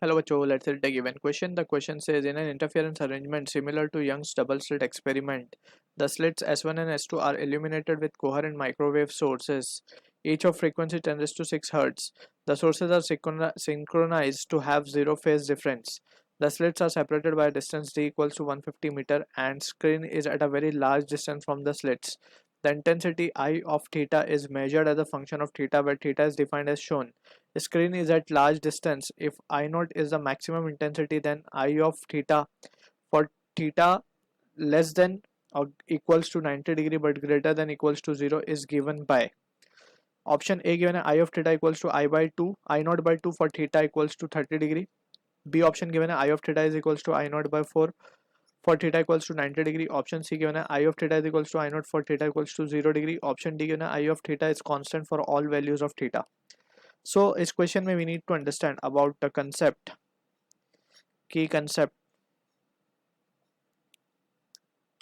Hello, bachcho. Let's read the given question. The question says in an interference arrangement similar to Young's double slit experiment, the slits S1 and S2 are illuminated with coherent microwave sources, each of frequency 10 to 6 Hz. The sources are synchronized to have zero phase difference. The slits are separated by a distance d equals to 150 meter and screen is at a very large distance from the slits. The intensity I of theta is measured as a function of theta where theta is defined as shown. The screen is at large distance. If I naught is the maximum intensity, then I of theta for theta less than or equals to 90 degree but greater than equals to 0 is given by option A given I of theta equals to I by 2, I naught by 2 for theta equals to 30 degree. B option given I of theta is equals to I naught by 4 for theta equals to 90 degree. Option C given I of theta is equals to I naught for theta equals to 0 degree. Option D given I of theta is constant for all values of theta. So इस question में we need to understand about the concept, key concept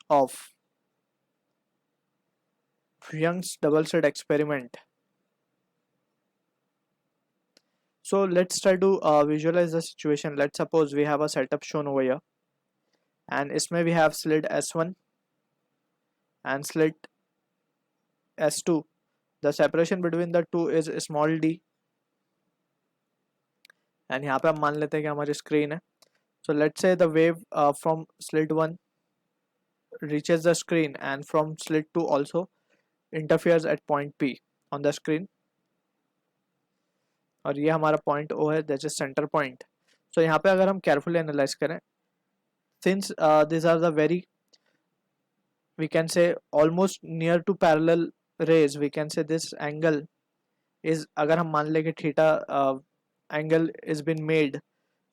of Young's double slit experiment. So let's try to visualize the situation. Let's suppose we have a setup shown over here and इसमें we have slit S1 and slit S2. The separation between the two is small d and यहाँ पे हम मान लेते हैं कि हमारी screen है. So let's say the wave from slit 1 reaches the screen and from slit 2 also interferes at point P on the screen और ये हमारा पॉइंट O है that is centre point. So यहाँ पे अगर हम केयरफुली एनालाइज करें since this are the very we can say almost near to parallel rays, we can say this angle is अगर हम मान ले कि theta angle is been made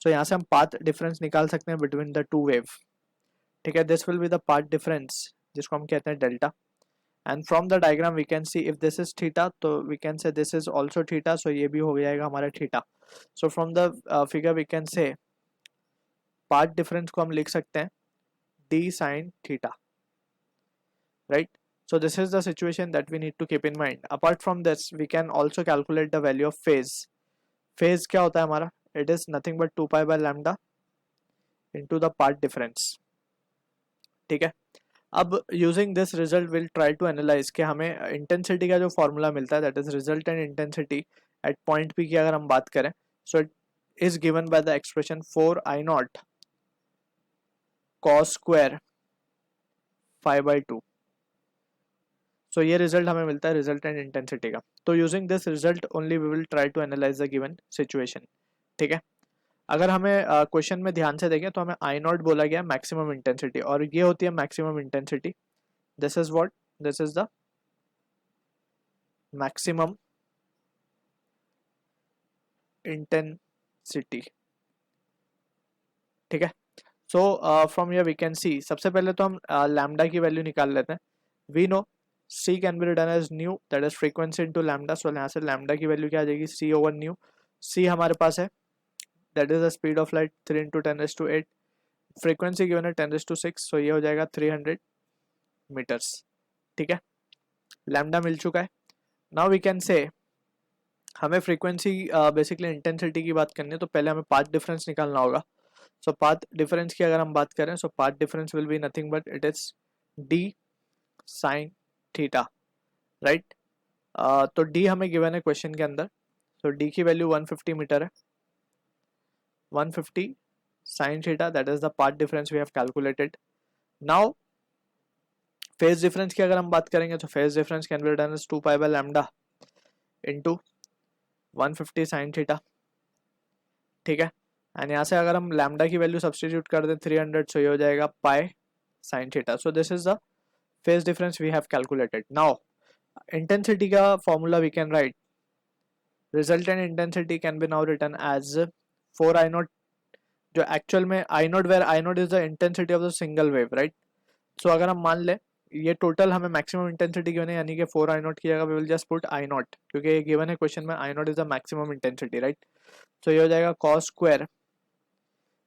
so यहाँ से हम पाथ डिफरेंस निकाल सकते हैं बिटवीन द टू वेव. ठीक है, this will be the path difference जिसको हम कहते हैं delta. And from the diagram we can see if this is theta तो we can say this is also theta, so ये भी हो जाएगा हमारा theta. So from the figure we can say path difference को हम लिख सकते हैं d sin theta, right? So this is the situation that we need to keep in mind. Apart from this we can also calculate the value of phase. Phase क्या होता है हमारा? It is nothing but 2 pi by lambda into the path difference. ठीक है, अब using this result will try to analyse कि हमें intensity का जो फॉर्मूला मिलता है that is result and intensity at point P की अगर हम बात करें so it is given by the expression 4 I naught cos square 5/2. So ये रिजल्ट हमें मिलता है रिजल्ट एंड इंटेंसिटी का. तो using this result only we will try to analyse the given situation. ठीक है, अगर हमें क्वेश्चन में ध्यान से देखें तो हमें आई नॉट बोला गया मैक्सिमम इंटेंसिटी और ये होती है maximum intensity. This is what? This is the maximum intensity. ठीक है, so from here we can see सबसे पहले तो हम lambda की वैल्यू निकाल लेते हैं. We know c can be written as nu, that is frequency into lambda. So यहाँ से lambda की वैल्यू क्या आ जाएगी? c over nu. c हमारे पास है that is the speed of light 3 into 10⁸. frequency given है 10⁶, so ये हो जाएगा 300 meters. ठीक है, लैम्डा मिल चुका है. नाउ वी कैन से हमें फ्रीक्वेंसी बेसिकली इंटेंसिटी की बात करनी है तो पहले हमें पाथ डिफरेंस निकालना होगा. सो पाथ डिफरेंस की अगर हम बात करें so path difference will be nothing but it is D sine theta, right. तो डी हमें गिवन है क्वेश्चन के अंदर. सो डी की वैल्यू 150 मीटर है. 150 sine theta that is the path difference we have calculated. Now phase difference की अगर हम बात करेंगे तो phase difference can be written as 2 pi by lambda into 150 sine theta. ठीक है, एंड यहाँ से अगर हम लैम्डा की वैल्यू सब्सटीट्यूट कर दें 300 सो ये हो जाएगा pi sine theta. So this is the phase difference we have calculated. Now intensity का formula we can write resultant intensity can be now written as 4 I naught, जो एक्चुअल में I naught where I naught is the intensity of the single wave, right. So अगर हम मान लें ये total हमें maximum intensity given है यानी कि 4 आई नॉट की जगह we will just put I naught क्योंकि ये गिवन है क्वेश्चन में I naught is the maximum intensity, right. तो ये हो जाएगा cos square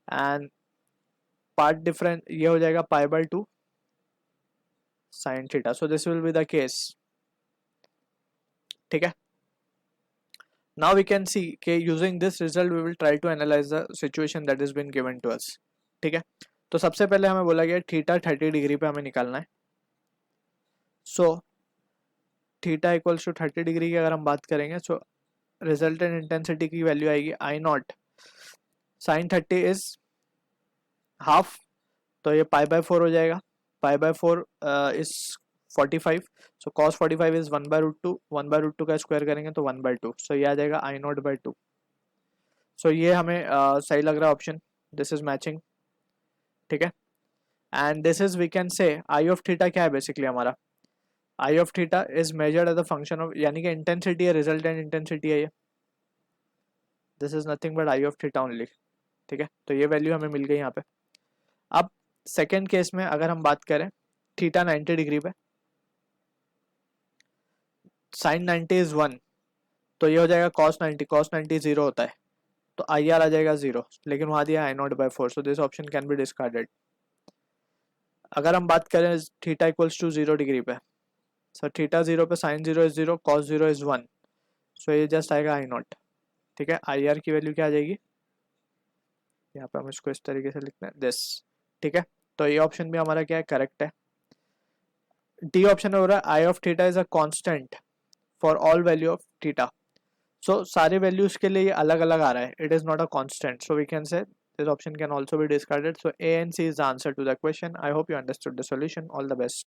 and part difference ये हो जाएगा π/2 sine theta. So this will be the case. ठीक है, Now we can see कि using this result we will try to analyze the situation that has been given to us. ठीक है, तो सबसे पहले हमें बोला गया थीटा 30 डिग्री पे हमें निकालना है. So theta equals to 30 degree की अगर हम बात करेंगे, सो रिजल्टेंट इंटेंसिटी की वैल्यू आएगी I naught sine 30 is half, तो ये पाई बाय 4 हो जाएगा. Pi by 4 is 45, so cos 45 is 1/√2. 1/√2 का स्क्वायर करेंगे तो 1/2, सो ये आ जाएगा आई नॉट बाई 2. सो ये हमें सही लग रहा है ऑप्शन. This is matching. ठीक है, and this is we can say I of theta क्या है बेसिकली हमारा. I of theta is measured as a function of, यानी कि इंटेंसिटी है, रिजल्टेंट इंटेंसिटी है ये. This is nothing but I of theta only. ठीक है, तो ये वैल्यू हमें मिल गई यहाँ पे. अब सेकेंड केस में अगर हम बात करें थीटा 90 डिग्री पे, साइन 90 इज 1, तो ये हो जाएगा कॉस 90. कॉस 90 0 होता है, तो आई आर आ जाएगा 0, लेकिन वहाँ दिया I naught by 4, so this option can be discarded. अगर हम बात करें थीटा इक्वल्स टू 0 डिग्री पे, सो थीटा 0 पे साइन 0 इज 0, कॉस 0 इज 1, सो ये जस्ट आएगा आई नॉट. ठीक है, आई आर की वैल्यू क्या आ जाएगी, यहाँ पे हम इसको इस तरीके से लिखते हैं दिस. ठीक है, तो ये ऑप्शन भी हमारा क्या है, करेक्ट है. डी ऑप्शन हो रहा है I of theta is a constant for all value of theta. So सारे वैल्यूज के लिए ये अलग अलग आ रहा है, it is not a constant, so we can say this option can also be discarded. So A and C is the answer to the question. I hope you understood the solution. All the best.